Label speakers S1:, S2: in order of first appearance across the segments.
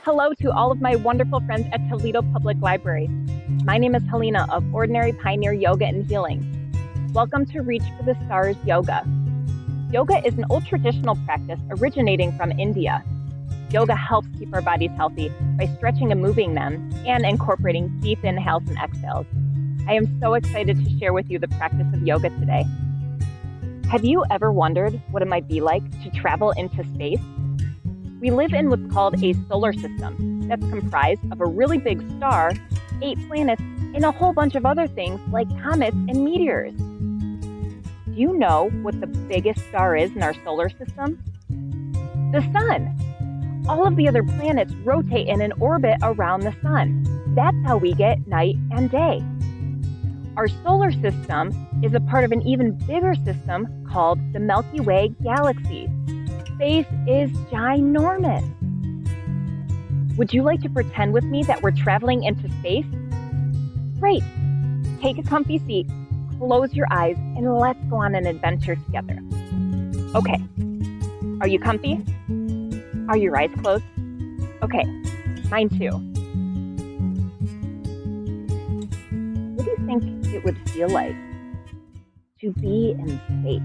S1: Hello to all of my wonderful friends at Toledo Public Library. My name is Helena of Ordinary Pioneer Yoga and Healing. Welcome to Reach for the Stars Yoga. Yoga is an old traditional practice originating from India. Yoga helps keep our bodies healthy by stretching and moving them and incorporating deep inhales and exhales. I am so excited to share with you the practice of yoga today. Have you ever wondered what it might be like to travel into space? We live in what's called a solar system that's comprised of a really big star, 8 planets, and a whole bunch of other things like comets and meteors. Do you know what the biggest star is in our solar system? The sun. All of the other planets rotate in an orbit around the sun. That's how we get night and day. Our solar system is a part of an even bigger system called the Milky Way galaxy. Space is ginormous. Would you like to pretend with me that we're traveling into space? Great. Take a comfy seat, close your eyes, and let's go on an adventure together. Okay. Are you comfy? Are your eyes closed? Okay. Mine too. What do you think it would feel like to be in space?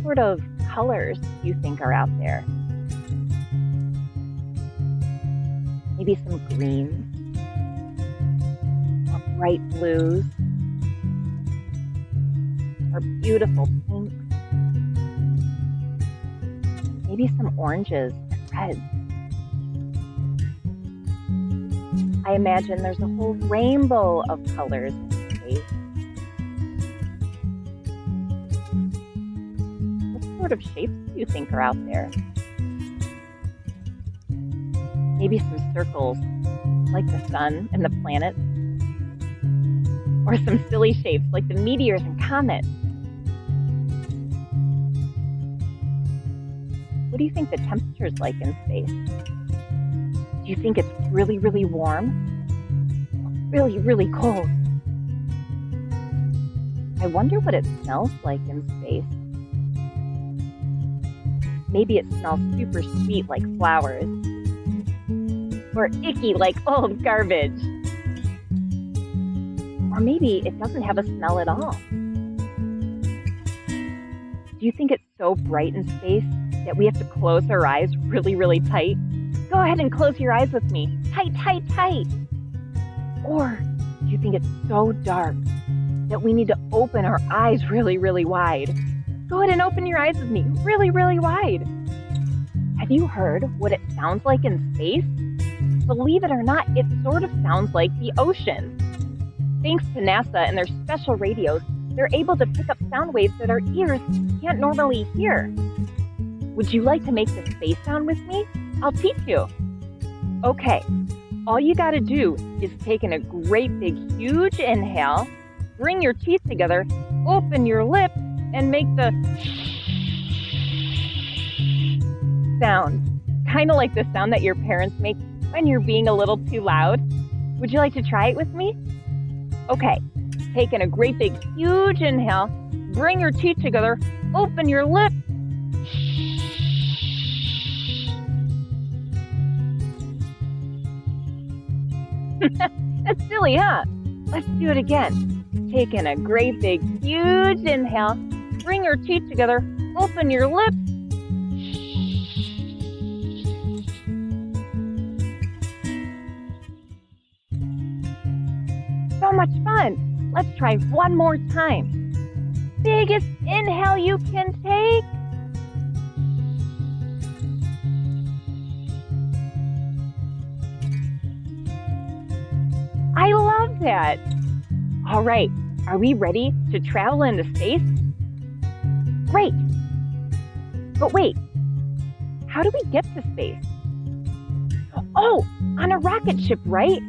S1: What sort of colors do you think are out there? Maybe some greens, or bright blues, or beautiful pinks, maybe some oranges and reds. I imagine there's a whole rainbow of colors in space. What sort of shapes do you think are out there? Maybe some circles like the sun and the planets, or some silly shapes like the meteors and comets. What do you think the temperature's like in space? Do you think it's really, really warm? Or really, really cold? I wonder what it smells like in space. Maybe it smells super sweet like flowers, or icky like old garbage. Or maybe it doesn't have a smell at all. Do you think it's so bright in space that we have to close our eyes really, really tight? Go ahead and close your eyes with me. Tight, tight, tight. Or do you think it's so dark that we need to open our eyes really, really wide? Go ahead and open your eyes with me really, really wide. Have you heard what it sounds like in space? Believe it or not, it sort of sounds like the ocean. Thanks to NASA and their special radios, they're able to pick up sound waves that our ears can't normally hear. Would you like to make the space sound with me? I'll teach you. Okay, all you gotta do is take in a great big huge inhale, bring your teeth together, open your lips, and make the sound. Kind of like the sound that your parents make when you're being a little too loud. Would you like to try it with me? Okay, take in a great big huge inhale, bring your teeth together, open your lips. That's silly, huh? Let's do it again. Take in a great big huge inhale, bring your teeth together, open your lips. So much fun. Let's try one more time. Biggest inhale you can take. I love that. All right, are we ready to travel into space? Great. But wait, how do we get to space? Oh, on a rocket ship, right?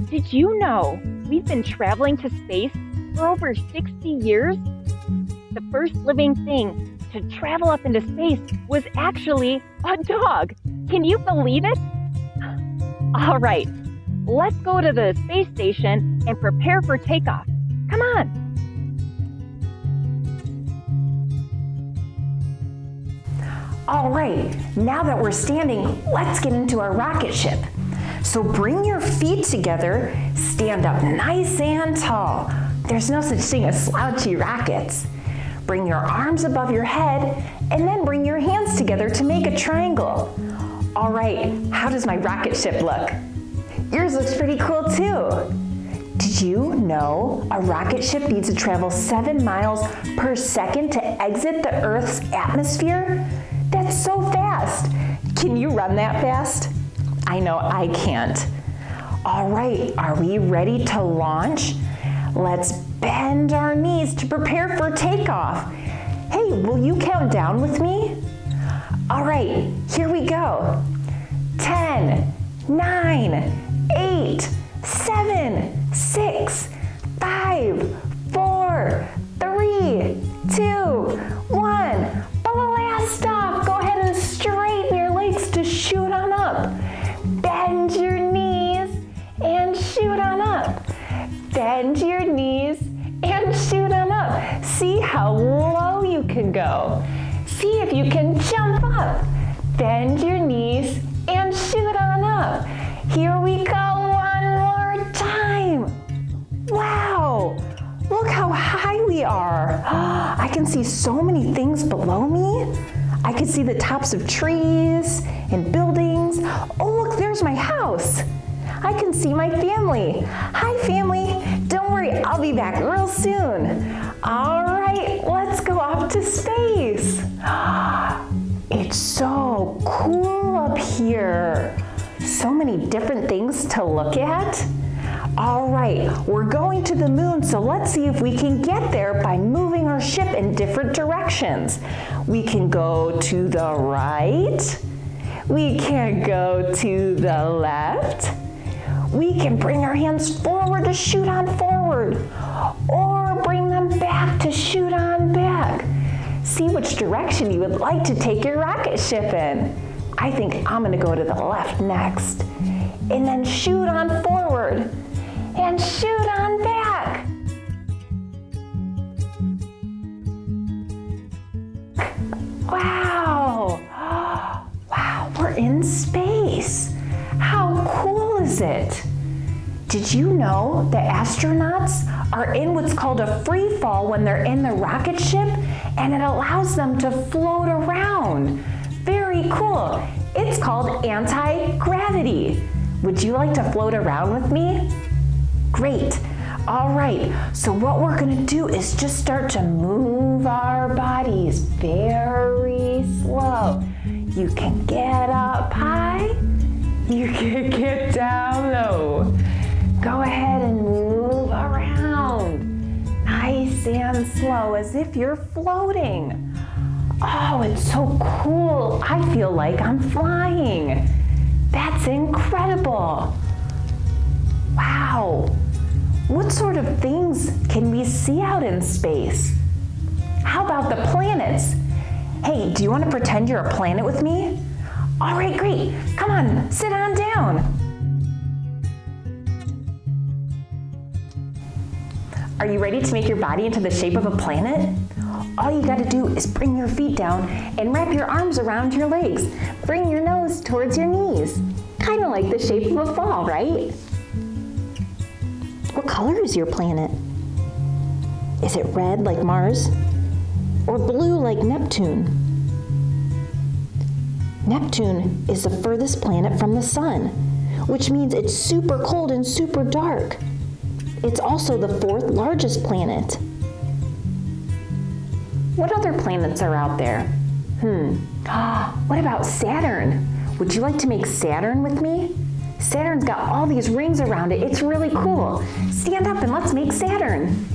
S1: Did you know we've been traveling to space for over 60 years? The first living thing to travel up into space was actually a dog. Can you believe it? All right, let's go to the space station and prepare for takeoff. Come on.
S2: All right, now that we're standing, let's get into our rocket ship. So bring your feet together, stand up nice and tall. There's no such thing as slouchy rockets. Bring your arms above your head, and then bring your hands together to make a triangle. All right, how does my rocket ship look? Yours looks pretty cool too. Did you know a rocket ship needs to travel 7 miles per second to exit the Earth's atmosphere? That's so fast. Can you run that fast? I know I can't. All right, are we ready to launch? Let's bend our knees to prepare for takeoff. Hey, will you count down with me? All right, here we go. 10, 9, 8, 7, 6, 5, 4, 3, 2, 1. Blast off. Go ahead and straighten your legs to shoot on up. Bend your knees and shoot on up. Bend your knees and shoot on up. See how low you can go. See if you can jump up. Bend your knees and shoot on up. Here we go one more time. Wow, look how high we are. I can see so many things below me. I can see the tops of trees and buildings. Oh, look, there's my house. I can see my family. Hi, family. Don't worry, I'll be back real soon. All right, let's go off to space. It's so cool up here. So many different things to look at. All right, we're going to the moon, so let's see if we can get there by moving our ship in different directions. We can go to the right. We can go to the left. We can bring our hands forward to shoot on forward, or bring them back to shoot on back. See which direction you would like to take your rocket ship in. I think I'm gonna go to the left next, and then shoot on forward, and shoot on back. Wow, wow, we're in space. How cool is it? Did you know that astronauts are in what's called a free fall when they're in the rocket ship, and it allows them to float around? Very cool. It's called anti-gravity. Would you like to float around with me? Great. All right, so what we're gonna do is just start to move our bodies very slow. You can get up high, you can get down low. Go ahead and move around, nice and slow, as if you're floating. Oh, it's so cool. I feel like I'm flying. That's incredible. Wow. What sort of things can we see out in space? How about the planets? Hey, do you want to pretend you're a planet with me? All right, great. Come on, sit on down. Are you ready to make your body into the shape of a planet? All you gotta do is bring your feet down and wrap your arms around your legs. Bring your nose towards your knees. Kind of like the shape of a ball, right? What color is your planet? Is it red like Mars? Or blue like Neptune? Neptune is the furthest planet from the sun, which means it's super cold and super dark. It's also the 4th largest planet. What other planets are out there? What about Saturn? Would you like to make Saturn with me? Saturn's got all these rings around it. It's really cool. Stand up and let's make Saturn.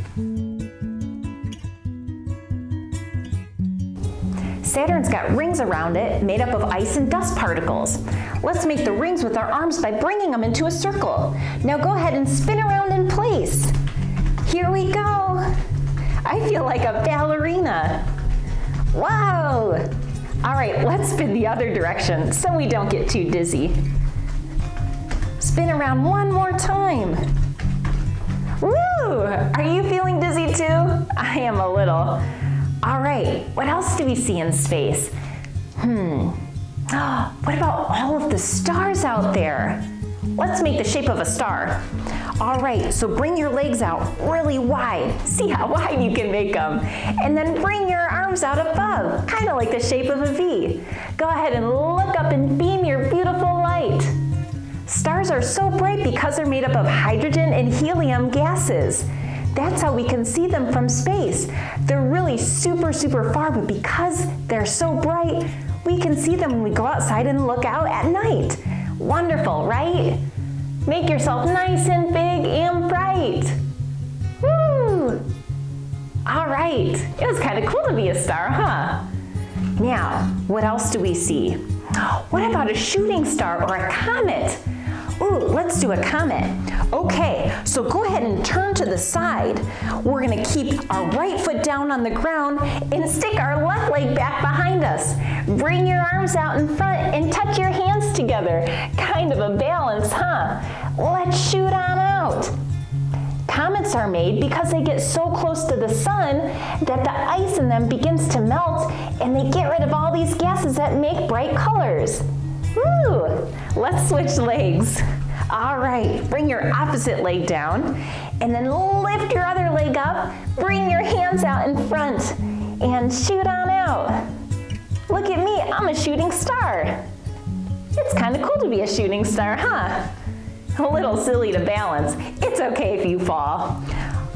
S2: Saturn's got rings around it made up of ice and dust particles. Let's make the rings with our arms by bringing them into a circle. Now go ahead and spin around in place. Here we go. I feel like a ballerina. Wow. All right, let's spin the other direction so we don't get too dizzy. Spin around one more time. Woo! Are you feeling dizzy too? I am a little. All right, what else do we see in space? What about all of the stars out there? Let's make the shape of a star. All right, so bring your legs out really wide. See how wide you can make them. And then bring your arms out above, kind of like the shape of a V. Go ahead and look up and beam your beautiful light. Stars are so bright because they're made up of hydrogen and helium gases. That's how we can see them from space. They're really super, super far, but because they're so bright, we can see them when we go outside and look out at night. Wonderful, right? Make yourself nice and big and bright. Woo! All right, it was kind of cool to be a star, huh? Now, what else do we see? What about a shooting star or a comet? Ooh, let's do a comet. Okay, so go ahead and turn to the side. We're gonna keep our right foot down on the ground and stick our left leg back behind us. Bring your arms out in front and touch your hands together. Kind of a balance, huh? Let's shoot on out. Comets are made because they get so close to the sun that the ice in them begins to melt and they get rid of all these gases that make bright colors. Woo! Let's switch legs. All right, bring your opposite leg down and then lift your other leg up. Bring your hands out in front and shoot on out. Look at me, I'm a shooting star. It's kind of cool to be a shooting star, huh? A little silly to balance. It's okay if you fall.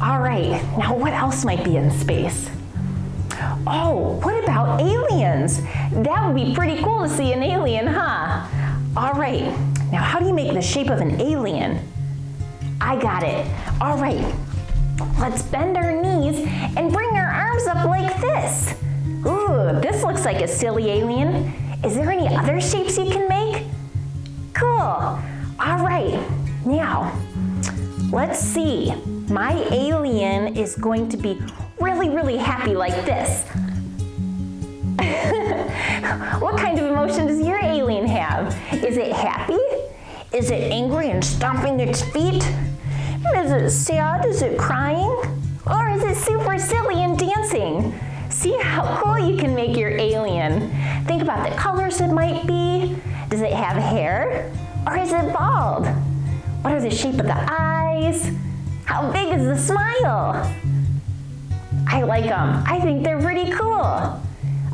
S2: All right, now what else might be in space? Oh, what about aliens? That would be pretty cool to see an alien, huh? All right, now how do you make the shape of an alien? I got it. All right, let's bend our knees and bring our arms up like this. Ooh, this looks like a silly alien. Is there any other shapes you can make? Cool. All right, now, let's see. My alien is going to be really, really happy like this. What kind of emotion does your alien have? Is it happy? Is it angry and stomping its feet? Is it sad? Is it crying? Or is it super silly and dancing? See how cool you can make your alien. Think about the colors it might be. Does it have hair? Or is it bald? What are the shape of the eyes? How big is the smile? I like them. I think they're pretty cool.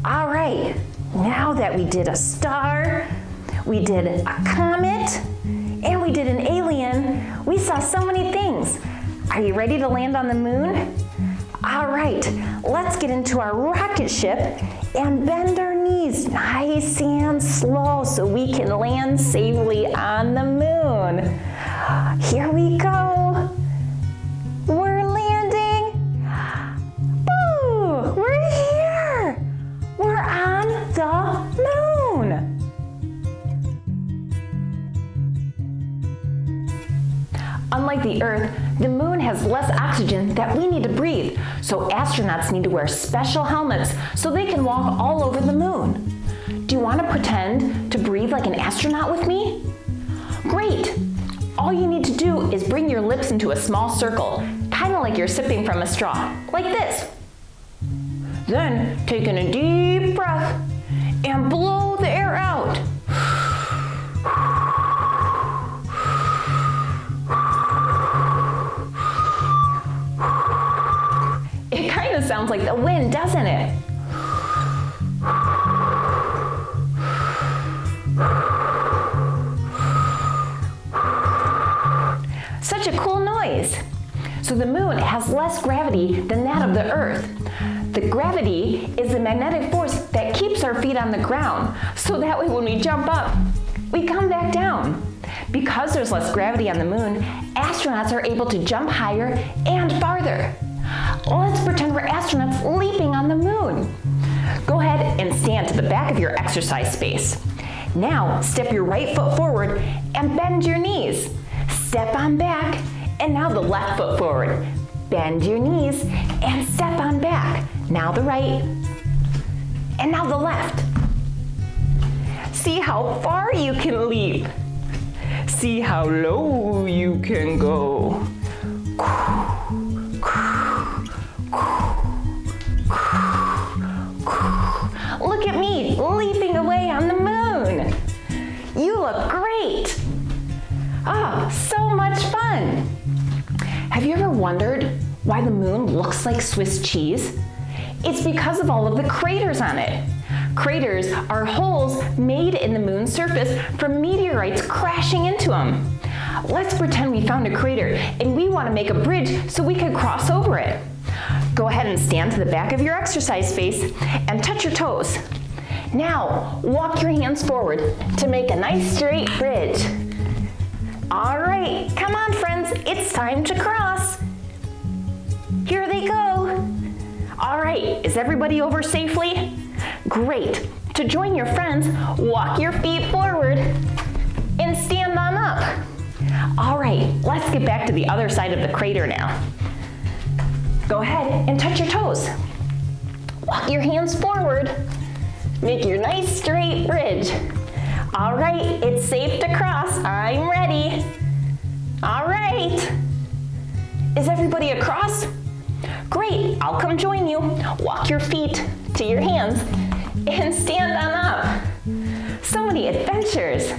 S2: All right, now that we did a star, we did a comet, and we did an alien, we saw so many things. Are you ready to land on the moon? All right, let's get into our rocket ship and bend our knees nice and slow so we can land safely on the moon. Here we go. We're landing. Ooh, we're here. We're on the moon. Unlike the Earth, the moon has less oxygen that we need to breathe, so astronauts need to wear special helmets so they can walk all over the moon. Do you want to pretend to breathe like an astronaut with me? Great! All you need to do is bring your lips into a small circle, kind of like you're sipping from a straw, like this. Then take in a deep breath and blow the air out. It kind of sounds like the wind, doesn't it? Such a cool noise. So the moon has less gravity than that of the Earth. The gravity is the magnetic force that keeps our feet on the ground, so that way when we jump up, we come back down. Because there's less gravity on the moon, astronauts are able to jump higher and farther. Let's pretend we're astronauts leaping on the moon. Go ahead and stand to the back of your exercise space. Now step your right foot forward and bend your knees. Step on back, and now the left foot forward. Bend your knees and step on back. Now the right, and now the left. See how far you can leap. See how low you can go. Look at me leaping away wondered why the moon looks like Swiss cheese? It's because of all of the craters on it. Craters are holes made in the moon's surface from meteorites crashing into them. Let's pretend we found a crater and we want to make a bridge so we could cross over it. Go ahead and stand to the back of your exercise space and touch your toes. Now, walk your hands forward to make a nice straight bridge. All right, come on friends, it's time to cross. Here they go. All right, is everybody over safely? Great. To join your friends, walk your feet forward and stand on up. All right, let's get back to the other side of the crater now. Go ahead and touch your toes. Walk your hands forward. Make your nice straight bridge. All right, it's safe to cross. I'm ready. All right. Is everybody across? Great, I'll come join you. Walk your feet to your hands and stand on up. So many adventures.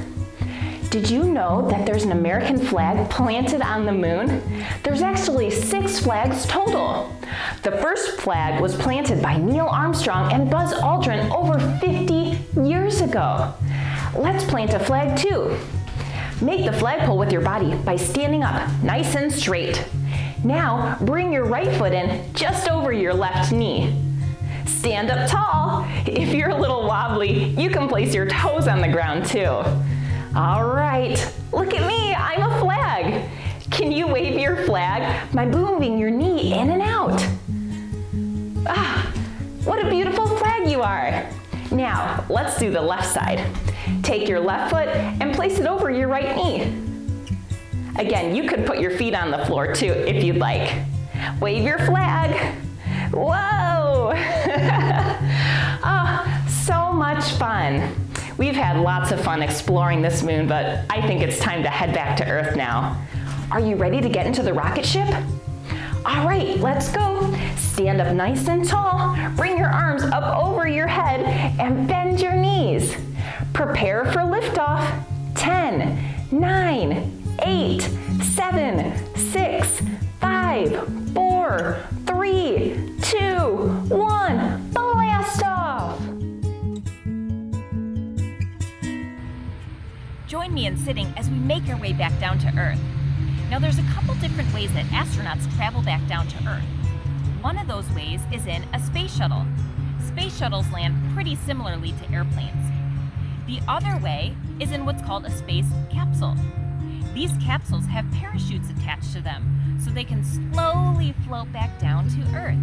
S2: Did you know that there's an American flag planted on the moon? There's actually 6 flags total. The first flag was planted by Neil Armstrong and Buzz Aldrin over 50 years ago. Let's plant a flag too. Make the flagpole with your body by standing up nice and straight. Now bring your right foot in just over your left knee. Stand up tall. If you're a little wobbly, you can place your toes on the ground too. All right, look at me, I'm a flag. Can you wave your flag by moving your knee in and out? Ah, what a beautiful flag you are. Now, let's do the left side. Take your left foot and place it over your right knee. Again, you could put your feet on the floor too if you'd like. Wave your flag. Whoa! Oh, so much fun. We've had lots of fun exploring this moon, but I think it's time to head back to Earth now. Are you ready to get into the rocket ship? All right, let's go. Stand up nice and tall. Bring your arms up over your head and bend your knees. Prepare for liftoff. 10, 9, 8, 7, 6, 5, 4, 3, 2, 1. Blast off!
S1: Join me in sitting as we make our way back down to Earth. Now there's a couple different ways that astronauts travel back down to Earth. One of those ways is in a space shuttle. Space shuttles land pretty similarly to airplanes. The other way is in what's called a space capsule. These capsules have parachutes attached to them, so they can slowly float back down to Earth.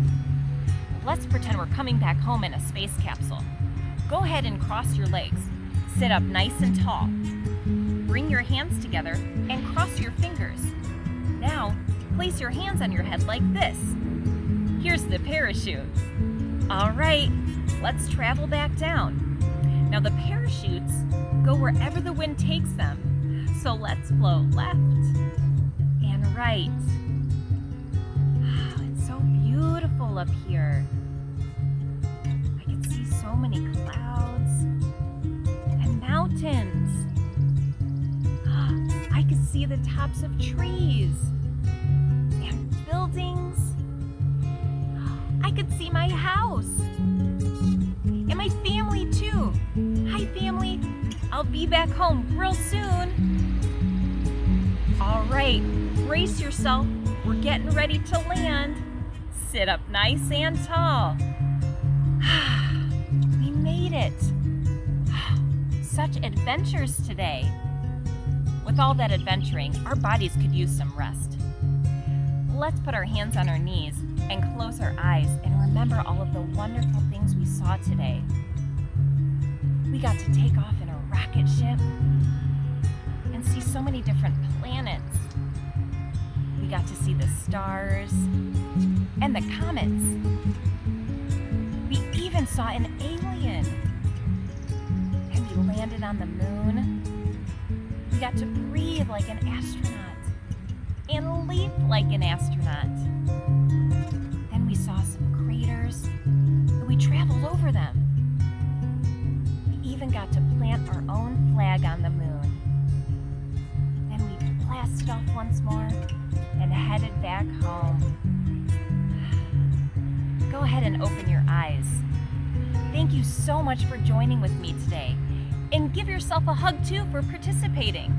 S1: Let's pretend we're coming back home in a space capsule. Go ahead and cross your legs. Sit up nice and tall. Bring your hands together and cross your fingers. Now, place your hands on your head like this. Here's the parachute. All right, let's travel back down. Now the parachutes go wherever the wind takes them. So let's float left and right. Wow, it's so beautiful up here. I can see so many clouds and mountains. I can see the tops of trees and buildings. I could see my house and my family too. Hi family, I'll be back home real soon. All right, brace yourself. We're getting ready to land. Sit up nice and tall. We made it. Such adventures today. With all that adventuring, our bodies could use some rest. Let's put our hands on our knees and close our eyes and remember all of the wonderful things we saw today. We got to take off in a rocket ship and see so many different planets. We got to see the stars and the comets. We even saw an alien. And we landed on the moon. We got to breathe like an astronaut and leap like an astronaut. Then we saw some craters and we traveled over them. We even got to plant our own flag on the moon. Then we blasted off once more and headed
S3: headed back home. Go ahead and open your eyes. Thank you so much for joining with me today. And give yourself a hug too for participating.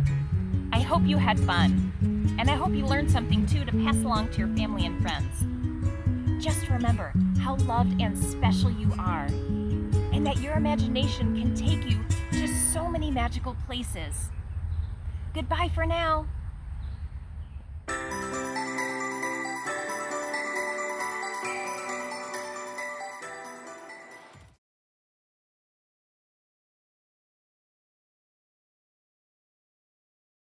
S3: I hope you had fun. And I hope you learned something too to pass along to your family and friends. Just remember how loved and special you are, and that your imagination can take you to so many magical places. Goodbye for now.